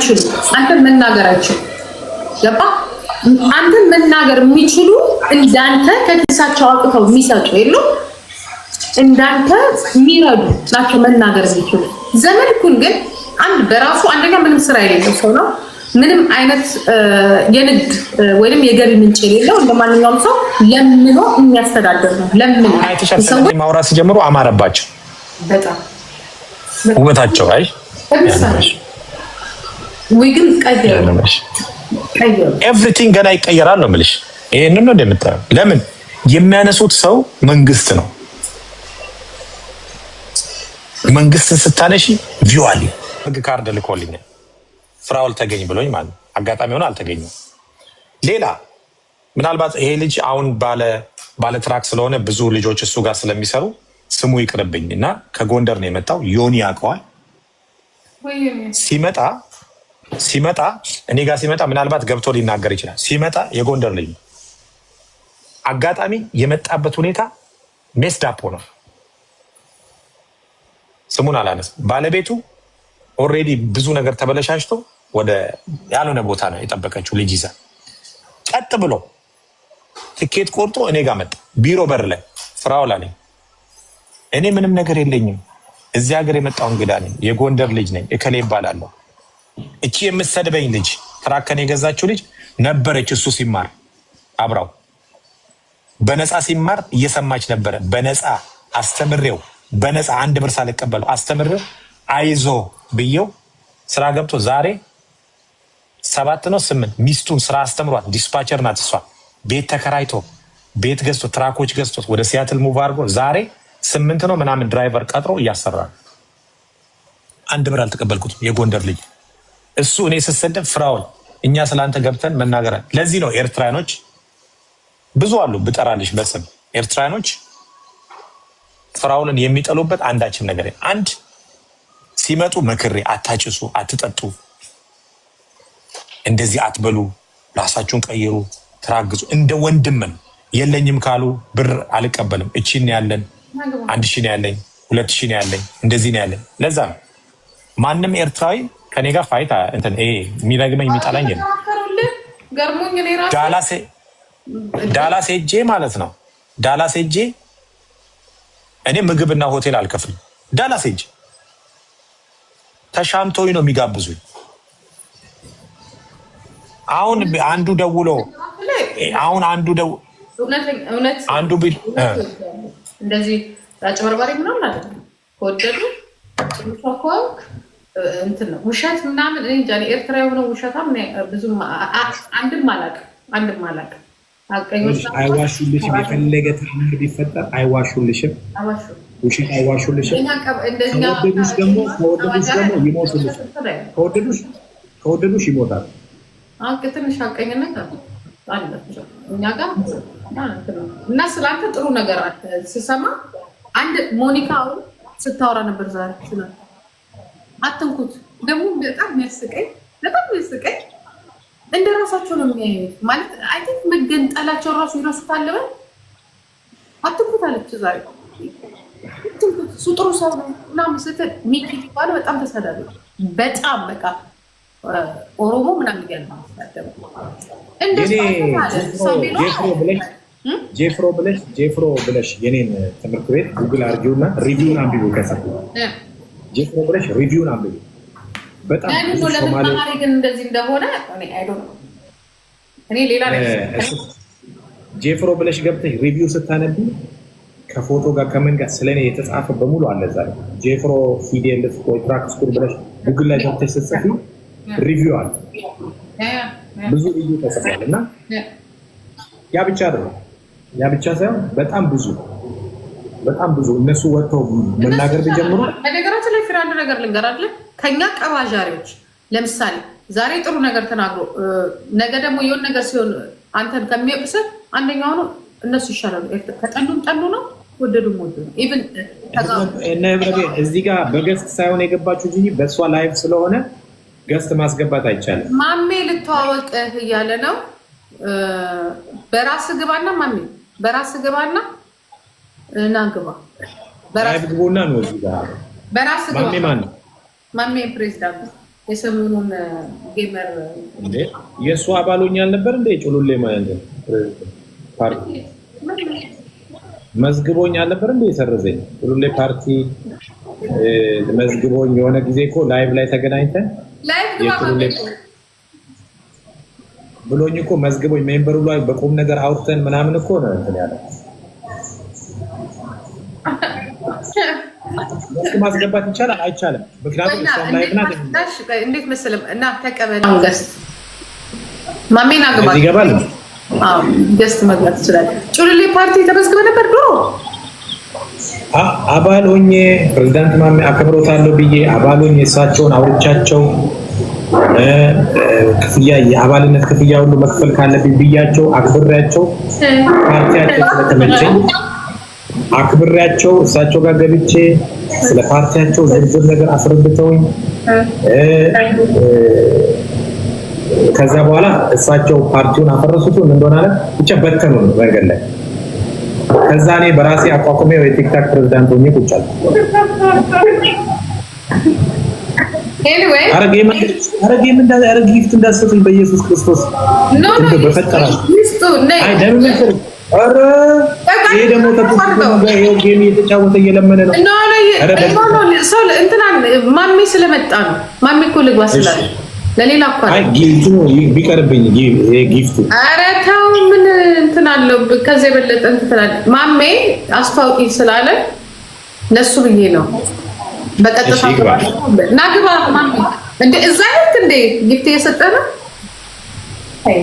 የማይችሉ አንተ መናገር አይችሉ ገባ አንተ መናገር የሚችሉ እንዳንተ ከኪሳቸው አውጥተው የሚሰጡ የሉ እንዳንተ የሚረዱ ናቸው መናገር የሚችሉ ዘመድኩን ግን አንድ በራሱ አንደኛ ምንም ስራ የሌለው ሰው ነው ምንም አይነት የንግድ ወይንም የገቢ ምንጭ የሌለው እንደማንኛውም ሰው ለምኖ የሚያስተዳድር ነው ለምን ሰዎች ማውራት ሲጀምሩ አማረባቸው በጣም ውበታቸው አይ ወይግን ቀየረ ኤቭሪቲንግ ገና ይቀየራል ነው የምልሽ ይሄንን ነው እንደምታየው ለምን የሚያነሱት ሰው መንግስት ነው መንግስትን ስታነሺ ቪው አለ ህግ ካርድ ልኮልኛል ፍራውል ተገኝ ብሎኝ ማለት አጋጣሚ ሆነ አልተገኘም ሌላ ምናልባት ይሄ ልጅ አሁን ባለ ትራክ ስለሆነ ብዙ ልጆች እሱ ጋር ስለሚሰሩ ስሙ ይቅርብኝና ከጎንደር ነው የመጣው ዮኒ ያውቀዋል ሲመጣ እኔ ጋር ሲመጣ ምናልባት ገብቶ ሊናገር ይችላል ሲመጣ የጎንደር ልጅ አጋጣሚ የመጣበት ሁኔታ ሜስዳፖ ነው ስሙን አላነስ ባለቤቱ ኦሬዲ ብዙ ነገር ተበለሻሽቶ ወደ ያልሆነ ቦታ ነው የጠበቀችው ልጅ ይዛ ቀጥ ብሎ ትኬት ቆርጦ እኔ ጋር መጣ ቢሮ በር ላይ ፍራውል አለኝ እኔ ምንም ነገር የለኝም እዚህ ሀገር የመጣው እንግዳ ነኝ የጎንደር ልጅ ነኝ እከሌ ይባላለሁ እቺ የምትሰድበኝ ልጅ ትራከን የገዛችው ልጅ ነበረች እሱ ሲማር አብራው በነፃ ሲማር እየሰማች ነበረ በነፃ አስተምሬው በነፃ 1 ብር ሳልቀበለው አስተምሬው አይዞ ብየው ስራ ገብቶ ዛሬ 7 ነው 8 ሚስቱን ስራ አስተምሯት ዲስፓቸር ናት እሷ ቤት ተከራይቶ ቤት ገዝቶ ትራኮች ገዝቶ ወደ ሲያትል ሙቭ አድርጎ ዛሬ 8 ነው ምናምን ድራይቨር ቀጥሮ እያሰራ 1 ብር አልተቀበልኩትም የጎንደር ልጅ እሱ እኔ ስሰደብ ፍራውል እኛ ስላንተ ገብተን መናገር ለዚህ ነው ኤርትራኖች ብዙ አሉ ብጠራልሽ በስም ኤርትራኖች ፍራውልን የሚጠሉበት አንዳችም ነገር አንድ ሲመጡ መክሬ አታጭሱ አትጠጡ እንደዚህ አትበሉ ራሳችሁን ቀይሩ ተራግዙ እንደ ወንድምን የለኝም ካሉ ብር አልቀበልም እቺን ያለን 1000 ያለኝ 2000 ያለኝ እንደዚህ ነው ያለኝ ለዛ ነው ማንም ኤርትራዊ ከኔ ጋር ፋይታ እንትን የሚረግመኝ የሚጣላኝ ነው ገርሞኝ እኔ ራሴ ዳላስ ሄጄ ማለት ነው ዳላስ ሄጄ እኔ ምግብና ሆቴል አልከፍልም ዳላስ ሄጄ ተሻምቶኝ ነው የሚጋብዙኝ አሁን አንዱ ደውሎ አንዱ ቢል እንደዚህ አጭበርባሪ ምናምን አይደለም ወደዱ ጥሩፋኮክ እንትን ነው ውሸት ምናምን እንጃ ኤርትራ የሆነው ውሸታም ብዙም አንድም አላውቅም አይዋሹልሽም የፈለገ ተአምር ቢፈጠር አይዋሹልሽም ውሸት አይዋሹልሽም ከወደዱሽ ደግሞ ከወደዱሽ ይሞታል ትንሽ አቀኝነት አላቸው እኛ ጋር እና ስላንተ ጥሩ ነገር ስሰማ አንድ ሞኒካውን ስታወራ ነበር ዛሬ ስላንተ አትንኩት ደግሞ በጣም የሚያስቀኝ እንደ ራሳቸው ነው የሚያዩት ማለት አይ ቲንክ መገንጠላቸው ራሱ ይረሱታል ለምን አትንኩት አለች ዛሬ አትንኩት ጥሩ ሰው ነው ምናምን ስትል ሚኪ ባለ በጣም ተሰዳደ በጣም በቃ ኦሮሞ ምናምን ይገርማል ጄፍሮ ብለሽ የኔን ትምህርት ቤት ጉግል አርጊውና ሪቪውን አንብቡ ከሰው ጄፍሮ ብለሽ ሪቪውን አንብቡ በጣም ሶማሌ ግን እንደዚህ እንደሆነ እኔ ሌላ ጄፍሮ ብለሽ ገብተሽ ሪቪው ስታነቢ ከፎቶ ጋር ከምን ጋር ስለኔ የተጻፈ በሙሉ አለ እዛ ላይ ጄፍሮ ፊዴል ኮንትራክት ስኩል ብለሽ ጉግል ላይ ገብተሽ ስትጽፊ ሪቪው አለ ብዙ ሪቪው ተጽፏል እና ያ ብቻ ሳይሆን በጣም ብዙ እነሱ ወጥተው መናገር ቢጀምሩ ነገራችን ላይ ፍራንድ ነገር ልንገራለን ከኛ ቀባዣሪዎች ለምሳሌ ዛሬ ጥሩ ነገር ተናግሮ ነገ ደግሞ የሆነ ነገር ሲሆን አንተን ከሚወቅስ አንደኛው ነው እነሱ ይሻላሉ ከጠሉም ጠሉ ነው ወደዱም ወደዱ ነው ኢቭን እዚህ ጋር በገስት ሳይሆን የገባችሁ እንጂ በእሷ ላይቭ ስለሆነ ገስት ማስገባት አይቻልም ማሜ ልተዋወቅህ እያለ ነው በራስ ግባና ማሜ በራስ ግባና እና ግባ በራስ ግቡና ነው እዚህ ጋር በራስ ግባ ማሜ ማን ማሜ ፕሬዝዳንት የሰሞኑን ጌመር እንዴ የሱ አባሎኛል ነበር እንዴ ጩሉሌ ማለት ፓርቲ መዝግቦኛል ነበር እንዴ የሰረዘኝ ጩሉሌ ፓርቲ መዝግቦኝ የሆነ ጊዜ እኮ ላይቭ ላይ ተገናኝተን ላይቭ ብሎኝ እኮ መዝግቦኝ ሜምበሩ ላይ በቁም ነገር አውርተን ምናምን እኮ ነው እንትን ያለው ማስገባት ይቻላል አይቻልም? ምክንያቱም ሰማይ ብናት እንዴት መሰለም እና ተቀበለው ገስት ማሜና ገባ ይገባል። ገስት መግባት ይችላል። ጩልሌ ፓርቲ ተመዝግበ ነበር ድሮ አባል ሆኜ ፕሬዝዳንት ማሜ አከብሮታለሁ ብዬ አባል ሆኜ እሳቸውን አውርቻቸው ክፍያ የአባልነት ክፍያ ሁሉ መክፈል ካለብኝ ብያቸው አክብሬያቸው ፓርቲያቸው ስለተመቸኝ አክብሬያቸው እሳቸው ጋር ገብቼ ስለ ፓርቲያቸው ዝርዝር ነገር አስረድተውኝ ከዛ በኋላ እሳቸው ፓርቲውን አፈረሱት እንደሆነ አለ ብቻ በተኑ መንገድ ላይ ከዛ እኔ በራሴ አቋቁሜ የቲክታክ ፕሬዝዳንት ሆኜ ቁጭ አልኩ። ኤኒዌይ አረጌም ጊፍት እንዳሰጡኝ በኢየሱስ ክርስቶስ እንደ በፈጠራ አይ ደም መስል አረ ይሄ ደግሞ ተቆጥቶ ጌም እየተጫወተ እየለመነ ነው። ሰው እንትና ማሜ ስለመጣ ነው። ማሜ እኮ ልግባ ስላለ ለሌላ እኮ አይ ጊፍቱ ቢቀርብኝ ጊፍቱ አረ ተው ምን እንትና አለው ከዚህ የበለጠ እንትና ማሜ አስተዋውቂ ስላለ ለሱ ብዬ ነው በቀጥታ ናግባ ማሜ እንደ እዛ አይት እንደ ጊፍት እየሰጠና አይ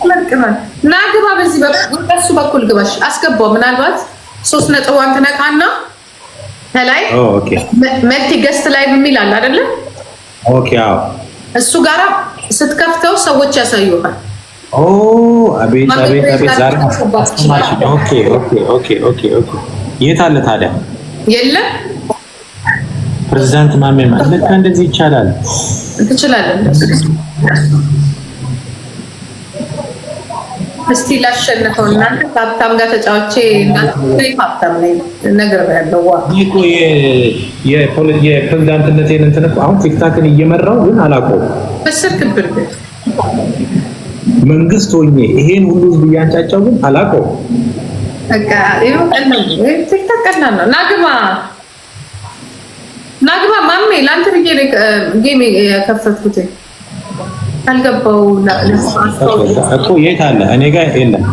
ለቅናል ናግባ በዚህ በሱ በኩል ግባሽ አስገባው ምናልባት 3 ነጥቧን ተነካና ከላይ ኦኬ መልቲ ገስት ላይ የሚል አለ አይደለ? ኦኬ አዎ እሱ ጋራ ስትከፍተው ሰዎች ያሳዩሃል። ኦ አቤት ዛሬ ኦኬ የት አለ ታዲያ? የለም ፕሬዝዳንት ማሜ ማለት እንደዚህ ይቻላል? ትችላለህ። እስቲ ላሸነፈው እናንተ ሀብታም ጋር ተጫውቼ እናንተ ሀብታም ነኝ ነገር ያለው እኮ የፕሬዝዳንትነቴን እንትን እኮ አሁን ቲክታክን እየመራው ግን አላውቀውም። በስልክብር መንግስት ሆኜ ይሄን ሁሉ ህዝብ እያንጫጫው ግን አላውቀውም። በቃ ይሄው ቀላል ቲክታክ ቀላል ነው። ናግባ ማሜ ላንተ ብዬ ጌም የከፈትኩት አልገባው እኮ የት አለ? እኔ ጋር የለም።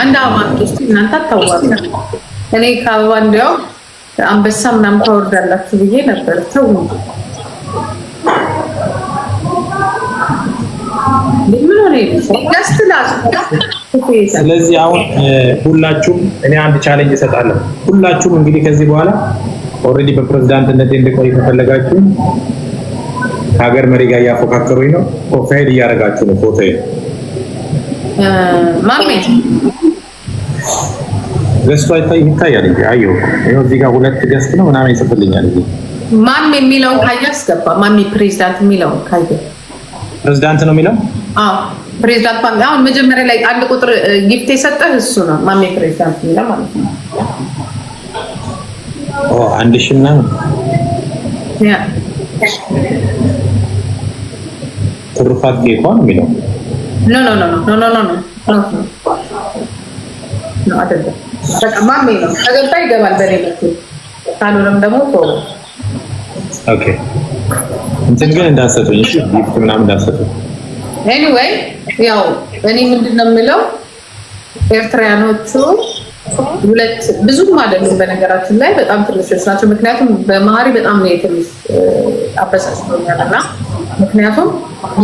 አንድ አማት ውስጥ እናንተ አታዋቁ። እኔ ከአበባ እንዲያው አንበሳ ምናምን ታወርዳላችሁ ብዬ ነበር። ተው ምን ሆነ? ስለዚህ አሁን ሁላችሁም እኔ አንድ ቻሌንጅ እሰጣለሁ። ሁላችሁም እንግዲህ ከዚህ በኋላ ኦልሬዲ በፕሬዝዳንትነት እንድቆይ ከፈለጋችሁ ሀገር መሪ ጋር እያፎካከሩኝ ነው። ፕሮፋይል እያደረጋችሁ ነው ፎቶ ማሜ ገስቱ ይታያል እንጂ አየሁ። ይኸው እዚህ ጋር 2 ገስት ነው ምናምን ይጽፍልኛል። እዚህ ማሜ የሚለውን ካየ አስገባ። ማሜ ፕሬዝዳንት የሚለውን ካየ ፕሬዝዳንት ነው የሚለው። አዎ ፕሬዝዳንት ማሜ። አሁን መጀመሪያ ላይ አንድ ቁጥር ጊፍት የሰጠህ እሱ ነው ማሜ ፕሬዝዳንት የሚለው ማለት ነው። ኦ አንድ ሺህ ምናምን ያ ትሩፋት ጌቷን የሚለው ኖ አይደለም። በቃ ማሜ ነው ከገባ ይገባል። በኔ በኩል ካልሆነም ደግሞ ኦኬ እንትን ግን እንዳሰጡኝ እሺ ጊፍት ምናምን እንዳሰጡኝ። ኤኒዌይ ያው እኔ ምንድነው የምለው ኤርትራያኖቹ ብዙም አይደሉም በነገራችን ላይ በጣም ትንሾች ናቸው። ምክንያቱም በመሀሪ በጣም ነው ትንሽ አበሳጭቶኛል እና ምክንያቱም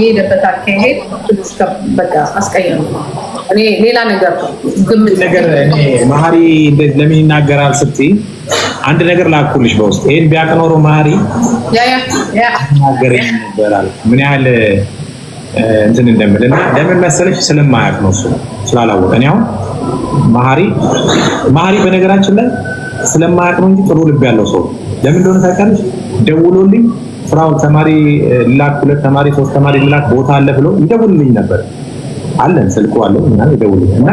የሄደበት አካሄድ ትንሽ በቃ አስቀያሚ ነው። እኔ ሌላ ነገር ግምት ነገር እኔ መሀሪ ለምን ይናገራል ስትይ አንድ ነገር ላኩልሽ በውስጥ ይሄን ቢያውቅ ኖሮ መሀሪ ይናገር ይነበራል ምን ያህል እንትን እንደምልና ለምን መሰለሽ ስለማያውቅ ነው እሱ ስላላወቀ እኔ አሁን መሀሪ በነገራችን ላይ ስለማያውቅ ነው እንጂ ጥሩ ልብ ያለው ሰው ለምን እንደሆነ ታውቃለሽ? ደውሎልኝ ፍራው ተማሪ ላክ 2 ተማሪ 3 ተማሪ ላክ ቦታ አለ ብሎ ይደውልልኝ ነበር። አለን ስልኩ አለው እና ይደውልልኝ እና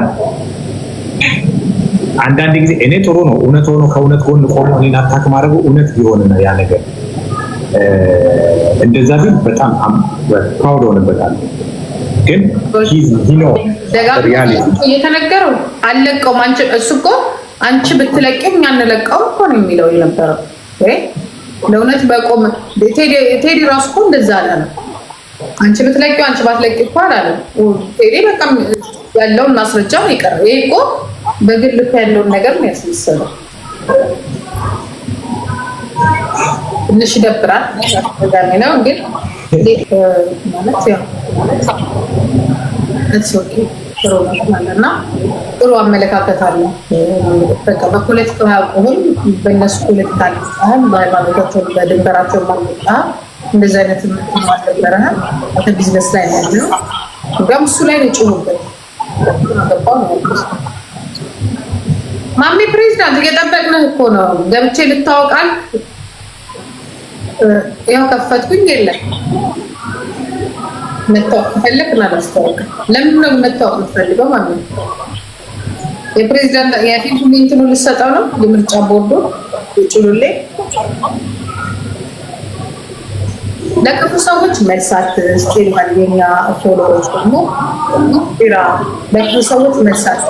አንዳንድ ጊዜ እኔ ጥሩ ነው እውነት ሆኖ ከእውነት ጎን ቆሞ እኔን አታክ ማድረጉ እውነት ቢሆንና ያ ነገር እንደዛ ግን በጣም ፕራውድ ሆነበታል። ግን እየተነገረው አለቀውም። አንቺ እሱ እኮ አንቺ ብትለቂው እኛ እንለቀው እኮ ነው የሚለው የነበረው። ለእውነት በቆም ቴዲ ራሱ እኮ እንደዛ አለ ነው። አንቺ ብትለቂው አንቺ ባትለቂው እኮ አላለም ቴዲ። በቃ ያለውን ማስረጃ ነው የቀረው። ይሄ እኮ በግል እኮ ያለውን ነገር ነው ያስመሰለው። ትንሽ ይደብራል ነው ግን ማለት ያው እና ጥሩ አመለካከት አለ። በቃ በፖለቲካው ያቆሙን በእነሱ ፖለቲካ አልጣል በሃይማኖታቸው በድንበራቸው ማልጣ እንደዚህ አይነት ማደበረ ቢዝነስ ላይ ያለው ጋም እሱ ላይ ነው ጭሙበት ማሚ ፕሬዝዳንት እየጠበቅነህ እኮ ነው። ገብቼ ልታወቃል ያው ከፈትኩኝ የለም መታወቅ ፈለክ እና ላስተዋወቅ። ለምን ነው መታወቅ የምትፈልገው ማለት ነው? የፕሬዝዳንት የፊት እንትኑ ልሰጠው ነው የምርጫ ቦርዱ ይጭሉልኝ። ለክፉ ሰዎች መልሳት ስቲል የኛ ፎሎወሮች ደግሞ ቢራ ለክፉ ሰዎች መልሳት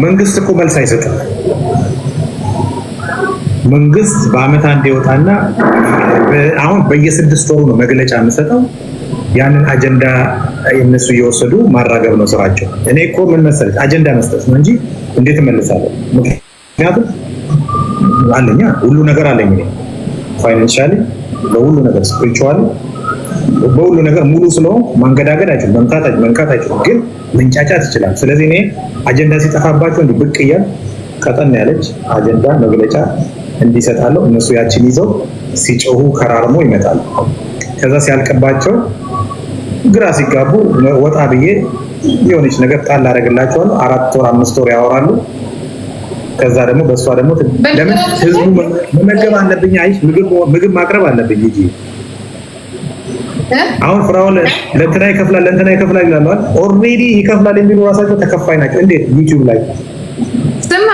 መንግስት እኮ መልስ አይሰጥም። መንግስት በአመት አንድ ይወጣና አሁን በየ6 ወሩ ነው መግለጫ የምሰጠው። ያንን አጀንዳ የነሱ እየወሰዱ ማራገብ ነው ስራቸው። እኔ እኮ ምን መሰለሽ አጀንዳ መስጠት ነው እንጂ እንዴት እመልሳለሁ? ምክንያቱም አንደኛ ሁሉ ነገር አለኝ እኔ ፋይናንሻሊ፣ በሁሉ ነገር ስፒሪቹዋሊ፣ በሁሉ ነገር ሙሉ ስለሆንኩ ማንገዳገድ አይችልም፣ መንካት አይችልም፣ ግን መንጫጫት ይችላል። ስለዚህ እኔ አጀንዳ ሲጠፋባቸው እንዲህ ብቅ እያል ቀጠን ያለች አጀንዳ መግለጫ እንዲሰጣለሁ። እነሱ ያችን ይዘው ሲጮሁ ከራርሞ ይመጣሉ። ከዛ ሲያልቅባቸው ግራ ሲጋቡ ወጣ ብዬ የሆነች ነገር ጣል አደርግላቸዋለሁ። 4 ወር 5 ወር ያወራሉ። ከዛ ደግሞ በእሷ ደግሞ ለምን ህዝቡ መመገብ አለብኝ፣ አይ ምግብ ማቅረብ አለብኝ እንጂ አሁን ፍራውን ለእንትና ይከፍላል ይላሉ። ኦልሬዲ ይከፍላል የሚሉ ራሳቸው ተከፋይ ናቸው። እንዴት ዩቲዩብ ላይ ስማ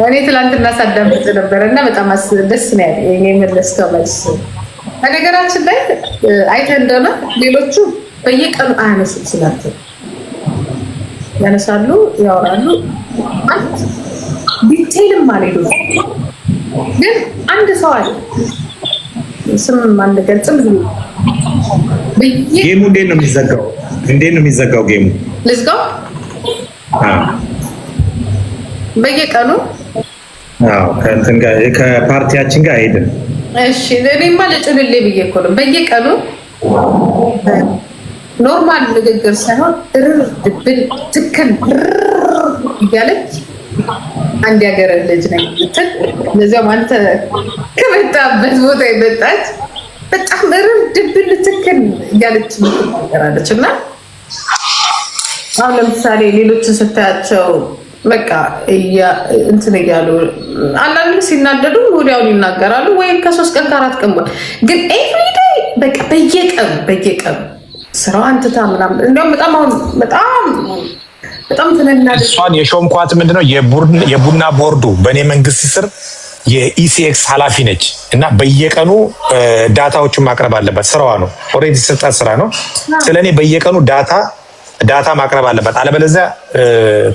እኔ ትላንትና ሳዳምጥ ነበር እና በጣም ደስ ነው ያለኝ። እኔ መለስከው መልስ ነገራችን ላይ አይተህ እንደሆነ ሌሎቹ በየቀኑ አያነሱም። ስላንተ ያነሳሉ፣ ያወራሉ ማለት ዲቴይልም ማለት ነው። ግን አንድ ሰው አለ ስም ማን ገልጽም ጌሙ እንዴት ነው የሚዘጋው? ጌሙ ልዝጋው በየቀኑ ከእንትን ጋር ከፓርቲያችን ጋር አይሄድም። እሺ እኔማ ልጭልሌ ብዬ እኮ ነው። በየቀኑ ኖርማል ንግግር ሳይሆን እርር ድብል ትክክል እያለች አንድ ያገረ ልጅ ነኝ ምትል ለዚያም አንተ ከመጣበት ቦታ የመጣች በጣም እርር ድብል ትክክል እያለች ምትናገራለች። እና አሁን ለምሳሌ ሌሎችን ስታያቸው በቃ እንትን እያሉ አንዳንድ ሲናደዱ ወዲያውኑ ይናገራሉ፣ ወይም ከ3 ቀን ከ4 ቀን ግን ኤቭሪዴይ በቃ በየቀኑ ስራዋን ትታ ምናምን እንደውም በጣም አሁን በጣም ተነናደ። እሷን የሾምኳት ምንድነው የቡና ቦርዱ በእኔ መንግስት ስር የኢሲኤክስ ኃላፊ ነች እና በየቀኑ ዳታዎችን ማቅረብ አለባት። ስራዋ ነው። ኦልሬዲ የተሰጣት ስራ ነው። ስለኔ በየቀኑ ዳታ ማቅረብ አለባት፣ አለበለዚያ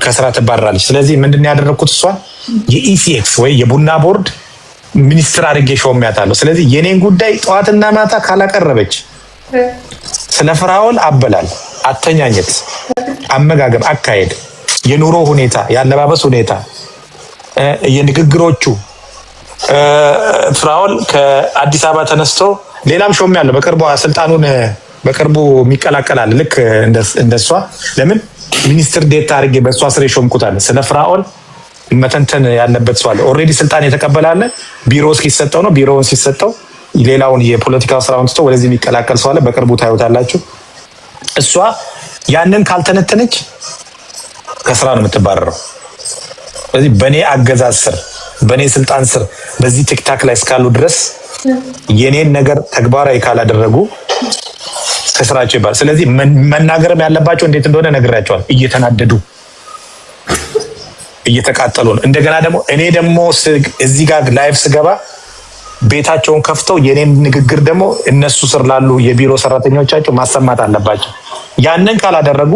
ከስራ ትባረራለች። ስለዚህ ምንድን ያደረኩት እሷን የኢሲኤክስ ወይ የቡና ቦርድ ሚኒስትር አድርጌ ሾሜያታለሁ። ስለዚህ የኔን ጉዳይ ጠዋትና ማታ ካላቀረበች ስለ ፍራኦል አበላል፣ አተኛኘት፣ አመጋገብ፣ አካሄድ፣ የኑሮ ሁኔታ፣ የአለባበስ ሁኔታ፣ የንግግሮቹ ፍራኦል ከአዲስ አበባ ተነስቶ ሌላም ሾሜያለሁ። በቅርቡ የሚቀላቀላል ልክ እንደሷ። ለምን ሚኒስትር ዴታ አድርጌ በእሷ ስር የሾምኩታል። ስለ ፍራኦል መተንተን ያለበት ሰው አለ። ኦልሬዲ ስልጣን የተቀበላለ ቢሮ እስኪሰጠው ነው። ቢሮውን ሲሰጠው ሌላውን የፖለቲካ ስራውን ትቶ ወደዚህ የሚቀላቀል ሰው አለ። በቅርቡ ታዩታላችሁ። እሷ ያንን ካልተነተነች ከስራ ነው የምትባረረው። ስለዚህ በእኔ አገዛዝ ስር፣ በእኔ ስልጣን ስር በዚህ ቲክታክ ላይ እስካሉ ድረስ የኔን ነገር ተግባራዊ ካላደረጉ ከስራቸው ይባል። ስለዚህ መናገርም ያለባቸው እንዴት እንደሆነ ነግራቸዋል። እየተናደዱ እየተቃጠሉ ነው። እንደገና ደግሞ እኔ ደግሞ እዚህ ጋር ላይቭ ስገባ ቤታቸውን ከፍተው የኔን ንግግር ደግሞ እነሱ ስር ላሉ የቢሮ ሰራተኞቻቸው ማሰማት አለባቸው። ያንን ካላደረጉ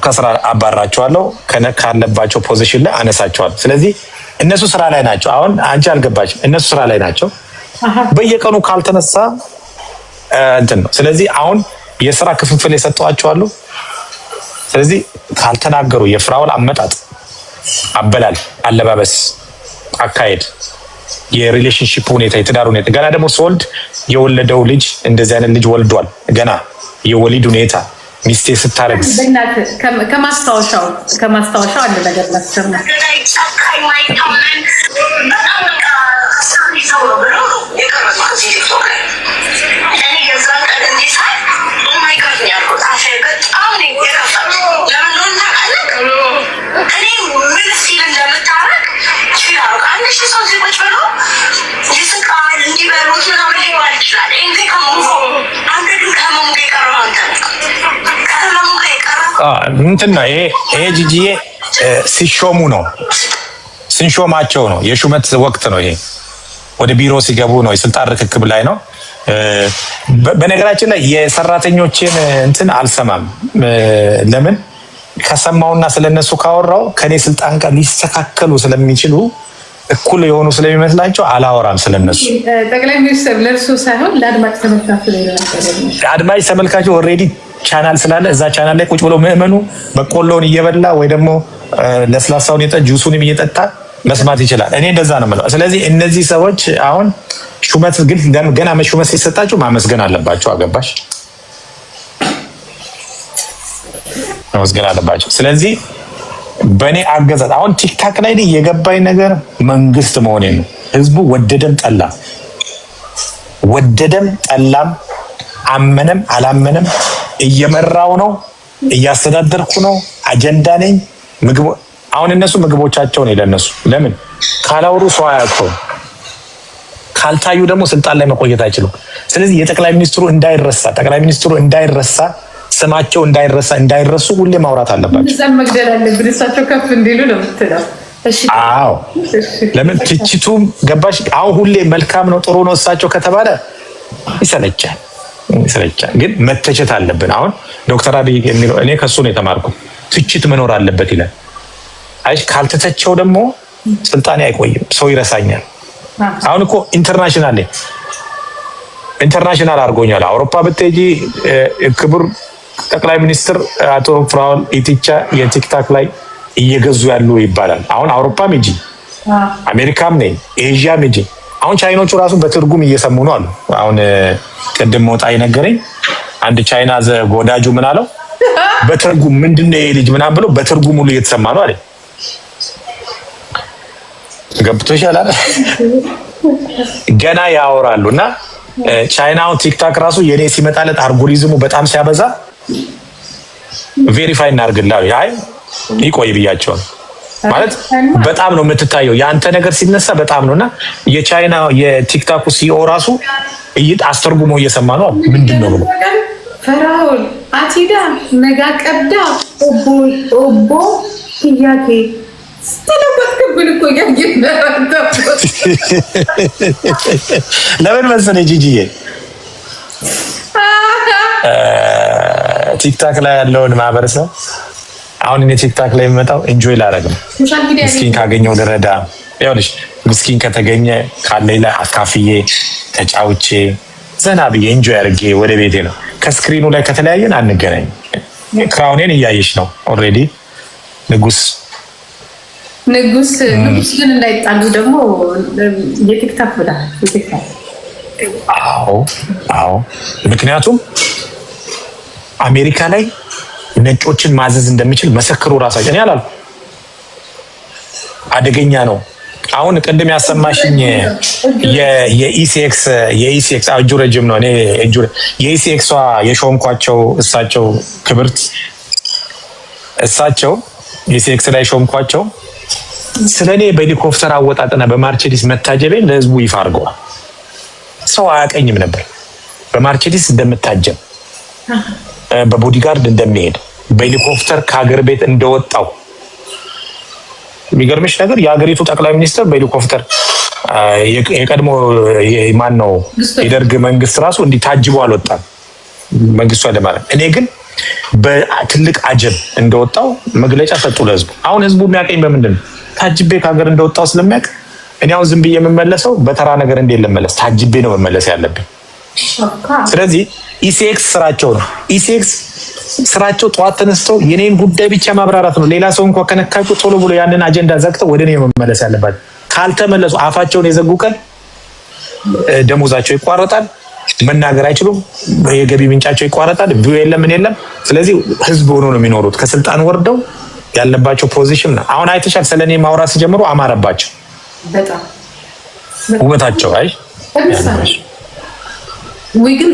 ከስራ አባራቸዋለሁ፣ ካለባቸው ፖዚሽን ላይ አነሳቸዋለሁ። ስለዚህ እነሱ ስራ ላይ ናቸው። አሁን አንቺ አልገባችም። እነሱ ስራ ላይ ናቸው። በየቀኑ ካልተነሳ እንትን ነው። ስለዚህ አሁን የስራ ክፍፍል የሰጠዋቸዋለሁ። ስለዚህ ካልተናገሩ የፍራውል አመጣጥ፣ አበላል፣ አለባበስ፣ አካሄድ፣ የሪሌሽንሺፕ ሁኔታ፣ የትዳር ሁኔታ ገና ደግሞ ስወልድ የወለደው ልጅ እንደዚህ አይነት ልጅ ወልዷል። ገና የወሊድ ሁኔታ ሚስቴ ስታረግዝ ከማስታወሻው አንድ ነገር ላሰማ። እንትን ነው ይሄ ጂጂዬ ሲሾሙ ነው፣ ስንሾማቸው ነው። የሹመት ወቅት ነው ይሄ። ወደ ቢሮ ሲገቡ ነው፣ የስልጣን ርክክብ ላይ ነው። በነገራችን ላይ የሰራተኞችን እንትን አልሰማም። ለምን ከሰማውና ስለነሱ ካወራው ከኔ ስልጣን ጋር ሊስተካከሉ ስለሚችሉ እኩል የሆኑ ስለሚመስላቸው አላወራም ስለነሱ። ጠቅላይ ሚኒስትር ለእርሱ ሳይሆን ለአድማጭ ተመልካቹ ላይ ነው። አድማጭ ተመልካቹ ኦልሬዲ ቻናል ስላለ እዛ ቻናል ላይ ቁጭ ብሎ ምዕመኑ በቆሎውን እየበላ ወይ ደግሞ ለስላሳውን ጁሱንም እየጠጣ መስማት ይችላል። እኔ እንደዛ ነው የምለው። ስለዚህ እነዚህ ሰዎች አሁን ሹመት ግን ገና መሹመት ሲሰጣቸው ማመስገን አለባቸው። አገባሽ? ማመስገን አለባቸው። ስለዚህ በእኔ አገዛዝ አሁን ቲክታክ ላይ የገባኝ ነገር መንግስት መሆኔ ነው። ህዝቡ ወደደም ጠላም አመነም አላመነም እየመራው ነው፣ እያስተዳደርኩ ነው፣ አጀንዳ ነኝ። አሁን እነሱ ምግቦቻቸው ነው ለነሱ። ለምን ካላወሩ ሰው አያውቀውም፣ ካልታዩ ደግሞ ስልጣን ላይ መቆየት አይችሉም። ስለዚህ የጠቅላይ ሚኒስትሩ እንዳይረሳ ስማቸው እንዳይረሱ ሁሌ ማውራት አለባቸው። እዛም መግደል አለብን እሳቸው ከፍ እንዲሉ ነው የምትለው። አዎ ለምን ትችቱም ገባሽ? አሁን ሁሌ መልካም ነው ጥሩ ነው እሳቸው ከተባለ ይሰለቻል። ግን መተቸት አለብን። አሁን ዶክተር አብይ የሚለው እኔ ከሱ ነው የተማርኩት። ትችት መኖር አለበት ይላል። አይ ካልተተቸው ደግሞ ስልጣኔ አይቆይም፣ ሰው ይረሳኛል። አሁን እኮ ኢንተርናሽናል አድርጎኛል። አውሮፓ ብትሄጂ ክቡር ጠቅላይ ሚኒስትር አቶ ፍራኦል ኢቲቻ የቲክታክ ላይ እየገዙ ያሉ ይባላል። አሁን አውሮፓም ሂጂ፣ አሜሪካም ነኝ፣ ኤዥያም ሂጂ። አሁን ቻይኖቹ ራሱ በትርጉም እየሰሙ ነው አሉ። አሁን ቅድም ሞጣ ይነገረኝ አንድ ቻይና ወዳጁ ምን አለው፣ በትርጉም ምንድነው ይሄ ልጅ ምናምን ብሎ በትርጉም ሁሉ እየተሰማ ነው አለ። ገብቶሻል አይደል? ገና ያወራሉ። እና ቻይናው ቲክታክ ራሱ የኔ ሲመጣለት አልጎሪዝሙ በጣም ሲያበዛ ቬሪፋይ እናርግላል። አይ ይቆይ ብያቸው ነው ማለት በጣም ነው የምትታየው። የአንተ ነገር ሲነሳ በጣም ነውና የቻይና የቲክታኩ ሲኦ ራሱ አስተርጉሞ እየሰማ ነው። ምንድነው ብሎ ፈራኦል አቲዳ ነጋ ቀዳ ኦቦ ጥያቄ ስተለበትክብን እኮ ለምን መሰለኝ ጂጂዬ ቲክታክ ላይ ያለውን ማህበረሰብ አሁን እኔ ቲክታክ ላይ የምመጣው ኢንጆይ ላደርግ ነው። ምስኪን ካገኘው ልረዳ፣ ይኸውልሽ ምስኪን ከተገኘ ካለኝ ላይ አካፍዬ ተጫውቼ ዘና ብዬ ኢንጆይ አድርጌ ወደ ቤቴ ነው። ከስክሪኑ ላይ ከተለያየን አንገናኝ። ክራውኔን እያየሽ ነው ኦልሬዲ። ንጉስ ግን እንዳይጣሉ ደግሞ የቲክታክ ብለሃል። የቲክታክ አዎ፣ ምክንያቱም አሜሪካ ላይ ነጮችን ማዘዝ እንደሚችል መሰክሩ ራሳቸው። እኔ አላልኩም፣ አደገኛ ነው። አሁን ቅድም ያሰማሽኝ የኢሲኤክስ እጁ ረጅም ነው። እኔ የኢሲኤክሷ የሾምኳቸው እሳቸው ክብርት እሳቸው ኢሲኤክስ ላይ ሾምኳቸው ስለኔ በሄሊኮፕተር አወጣጥና በማርቼዲስ መታጀቤን ለህዝቡ ይፋ አድርገዋል። ሰው አያቀኝም ነበር በማርቼዲስ እንደምታጀብ በቦዲጋርድ እንደሚሄድ በሄሊኮፕተር ከሀገር ቤት እንደወጣው የሚገርምሽ ነገር የሀገሪቱ ጠቅላይ ሚኒስትር በሄሊኮፕተር የቀድሞ ማን ነው የደርግ መንግስት ራሱ እንዲህ ታጅቦ አልወጣም መንግስቱ ኃይለማርያም። እኔ ግን በትልቅ አጀብ እንደወጣው መግለጫ ሰጡ ለህዝቡ። አሁን ህዝቡ የሚያቀኝ በምንድን ነው? ታጅቤ ከሀገር እንደወጣው ስለሚያውቅ እኔ አሁን ዝም ብዬ የምመለሰው በተራ ነገር እንዴት ልመለስ? ታጅቤ ነው መመለስ ያለብኝ። ስለዚህ ኢሲኤክስ ስራቸው ነው። ኢሲኤክስ ስራቸው ጠዋት ተነስተው የኔን ጉዳይ ብቻ ማብራራት ነው። ሌላ ሰው እንኳን ከነካቸው ቶሎ ብሎ ያንን አጀንዳ ዘግተው ወደ እኔ መመለስ ያለባቸው። ካልተመለሱ አፋቸውን የዘጉ ቀን ደሞዛቸው ይቋረጣል፣ መናገር አይችሉም፣ የገቢ ምንጫቸው ይቋረጣል፣ ቪው የለም፣ ምን የለም። ስለዚህ ህዝብ ሆኖ ነው የሚኖሩት። ከስልጣን ወርደው ያለባቸው ፖዚሽን ነው። አሁን አይተሻል፣ ስለኔ ማውራት ሲጀምሩ አማረባቸው በጣም ውበታቸው። አይ ግን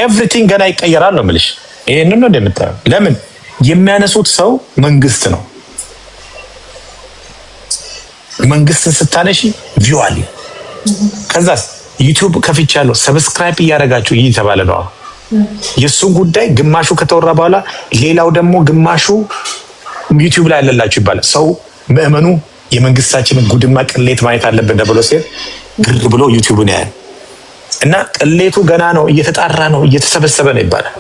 ኤቭሪቲንግ ገና ይቀየራል ነው የምልሽ። ይሄንን ነው እንደምታየው። ለምን የሚያነሱት ሰው መንግስት ነው። መንግስትን ስታነሺ ቪው አለ። ከዛስ ዩቲዩብ ከፍቻለሁ ሰብስክራይብ እያደረጋችሁ ይህ ተባለ ነው። የሱን ጉዳይ ግማሹ ከተወራ በኋላ ሌላው ደግሞ ግማሹ ዩቲዩብ ላይ አለላችሁ ይባላል። ሰው ምእመኑ የመንግስታችንን ጉድማ ቅሌት ማየት አለብን ተብሎ ሲል ግር ብሎ ዩቲዩብን ያያል። እና ቅሌቱ ገና ነው፣ እየተጣራ ነው፣ እየተሰበሰበ ነው ይባላል።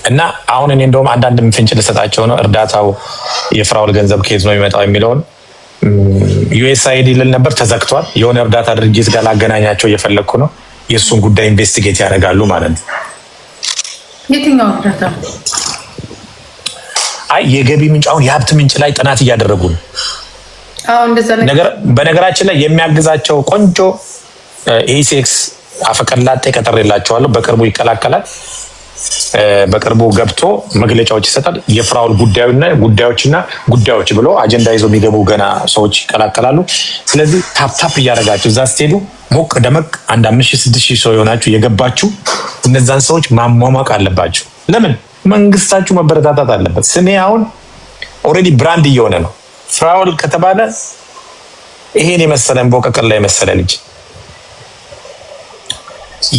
እና አሁን እኔ እንደውም አንዳንድ ፍንጭ ልሰጣቸው ነው። እርዳታው የፍራውል ገንዘብ ከየት ነው የሚመጣው የሚለውን ዩኤስአይዲ ልል ነበር፣ ተዘግቷል። የሆነ እርዳታ ድርጅት ጋር ላገናኛቸው እየፈለግኩ ነው። የእሱን ጉዳይ ኢንቨስቲጌት ያደርጋሉ ማለት ነው። የትኛው እርዳታ? አይ የገቢ ምንጭ አሁን የሀብት ምንጭ ላይ ጥናት እያደረጉ ነው። በነገራችን ላይ የሚያግዛቸው ቆንጆ ኢሲኤክስ አፈቀላጤ ቀጠሬላቸዋለሁ። በቅርቡ ይቀላቀላል። በቅርቡ ገብቶ መግለጫዎች ይሰጣል። የፍራውል ጉዳዮች ብሎ አጀንዳ ይዞ የሚገቡ ገና ሰዎች ይቀላቀላሉ። ስለዚህ ታፕታፕ እያደረጋችሁ እዛ ስትሄዱ ሞቅ ደመቅ 5,000-6,000 ሰው የሆናችሁ የገባችሁ እነዛን ሰዎች ማሟሟቅ አለባችሁ። ለምን? መንግስታችሁ መበረታታት አለበት። ስሜ አሁን ኦልሬዲ ብራንድ እየሆነ ነው። ፍራውል ከተባለ ይሄን የመሰለን በቀቀላ የመሰለ ልጅ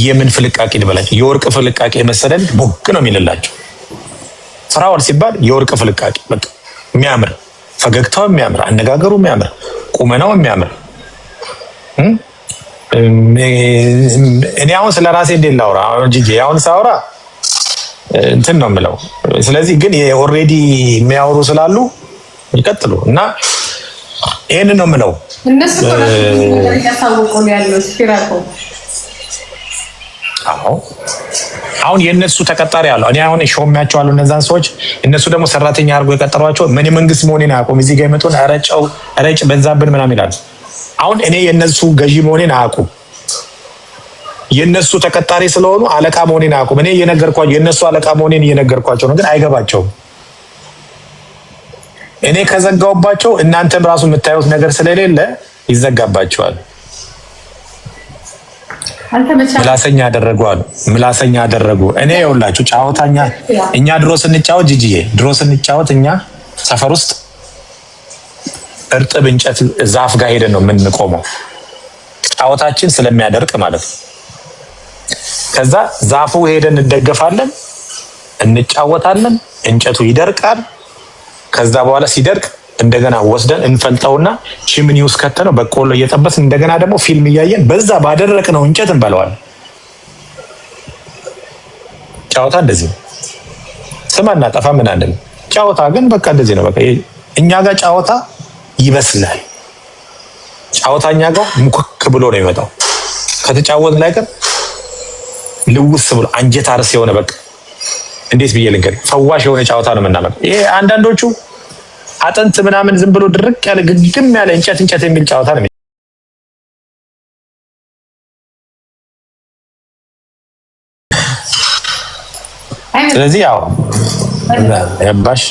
የምን ፍልቃቂ ልበላችሁ፣ የወርቅ ፍልቃቂ የመሰለን ቦግ ነው የሚልላቸው። ፍራውል ሲባል የወርቅ ፍልቃቂ በቃ የሚያምር ፈገግታው የሚያምር አነጋገሩ የሚያምር ቁመናው የሚያምር። እኔ አሁን ስለ ራሴ እንዴት ላውራ? ጂጂ አሁን ሳውራ እንትን ነው የምለው። ስለዚህ ግን ኦልሬዲ የሚያወሩ ስላሉ ይቀጥሉ እና ይሄንን ነው የምለው። እነሱ ያሳውቁ ነው ያለው ስፒራኮ። አሁን የነሱ ተቀጣሪ ያለው እኔ አሁን ሾሚያቸዋለሁ እነዛን ሰዎች። እነሱ ደግሞ ሰራተኛ አድርጎ የቀጠሯቸው ምን መንግስት መሆኔን አያውቁም። እዚህ ጋር ይመጡን ረጭ በዛብን ምናምን ይላሉ። አሁን እኔ የነሱ ገዢ መሆኔን አያውቁም። የነሱ ተቀጣሪ ስለሆኑ አለቃ መሆኔን አያውቁም። እኔ እየነገርኳቸው የነሱ አለቃ መሆኔን እየነገርኳቸው ነው፣ ግን አይገባቸውም። እኔ ከዘጋውባቸው እናንተም ራሱ የምታዩት ነገር ስለሌለ ይዘጋባቸዋል። ምላሰኛ አደረጉ። እኔ ይኸውላችሁ ጫወታኛ እኛ ድሮ ስንጫወት ጂጂዬ እኛ ሰፈር ውስጥ እርጥብ እንጨት ዛፍ ጋር ሄደን ነው የምንቆመው፣ ጫወታችን ስለሚያደርቅ ማለት ነው። ከዛ ዛፉ ሄደን እንደገፋለን፣ እንጫወታለን፣ እንጨቱ ይደርቃል። ከዛ በኋላ ሲደርቅ እንደገና ወስደን እንፈልጠውና ቺምኒ ውስጥ ከተነው በቆሎ እየጠበስን እንደገና ደግሞ ፊልም እያየን በዛ ባደረቅነው እንጨት እንበለዋለን። ጫወታ እንደዚህ ነው። ስም አናጠፋ ምን አንደል። ጫወታ ግን በቃ እንደዚህ ነው። በቃ እኛ ጋር ጫወታ ይበስላል። ጫወታ እኛ ጋር ሙክክ ብሎ ነው የሚመጣው። ከተጫወት ላይ ግን ልውስ ብሎ አንጀት አርስ የሆነ በቃ እንዴት ብዬ ልንገር፣ ፈዋሽ የሆነ ጫወታ ነው የምናመጣው። ይሄ አንዳንዶቹ አጥንት ምናምን ዝም ብሎ ድርቅ ያለ ግግም ያለ እንጨት የሚል ጫወታ ነው። ስለዚህ ያው ያባሽ